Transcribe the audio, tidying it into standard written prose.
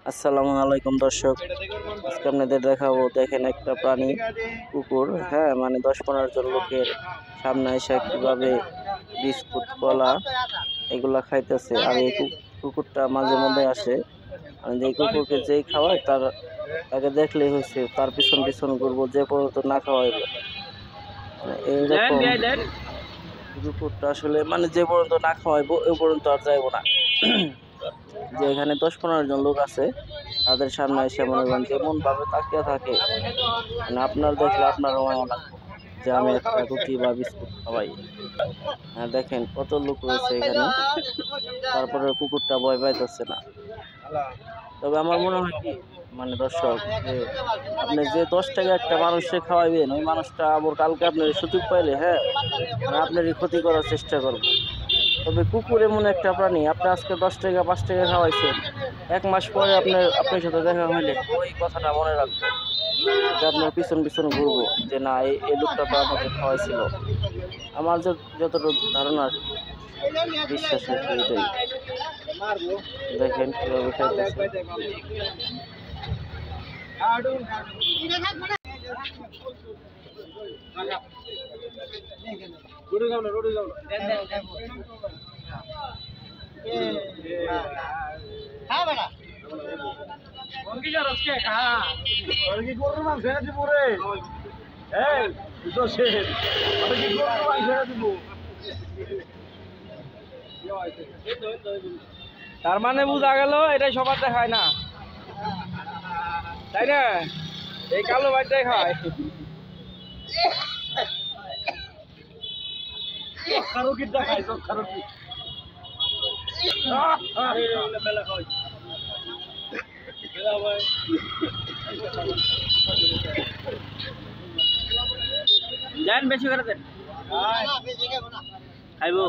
আসসালামু আলাইকুম দর্শক, আজকে আপনাদের দেখাবো। দেখেন একটা প্রাণী কুকুর, হ্যাঁ মানে 10-15 জন লোকের সামনে এসে কিভাবে বিস্কুট কলা এগুলা খাইতেছে। আর এই কুকুরটা মাঝে মধ্যে আসে, মানে এই কুকুরকে যেই খাওয়ায় তাকে দেখলেই হয়েছে তার পিছন পিছন ঘুরবো যে পর্যন্ত না খাওয়াইবে। এইরকম কুকুরটা আসলে মানে যে পর্যন্ত না খাওয়াইবো ওই পর্যন্ত আর যাইবো না। যে এখানে 10-15 জন লোক আছে, তাদের সামনে এসে মনে করেন যেমন ভাবে তাকিয়ে থাকে, মানে আপনার দেখলে আপনার মায়া লাগবে যে আমি একটা রুটি বা বিস্কুট খাওয়াই। হ্যাঁ দেখেন কত লোক রয়েছে এখানে, তারপরে কুকুরটা ভয় পাইতেছে না। তবে আমার মনে হয় কি, মানে দর্শক, যে আপনি যে 10 টাকা একটা মানুষকে খাওয়াইবেন, ওই মানুষটা আবার কালকে আপনার সুযোগ পাইলে, হ্যাঁ মানে আপনারই ক্ষতি করার চেষ্টা করবে। তবে কুকুর এমন একটা প্রাণী, আপনি আজকে 10 টাকা 5 টাকা খাওয়াইছেন, 1 মাস পরে আপনার সাথে দেখা হইলে ওই কথাটা মনে রাখবো, যে আপনার পিছন পিছন ঘুরবো যে না এই লোকটা তো আমাকে খাওয়াইছিল। আমার যতটুকু ধারণা, বিশ্বাস আর কি এটাই। দেখেন কিভাবে খাইতেছে। তার মানে বোঝা গেল এটাই সবার দেখায় না, তাই না? এই কালো ভাইটাই খায়। দেন বেশি করে দেন, খাইবো।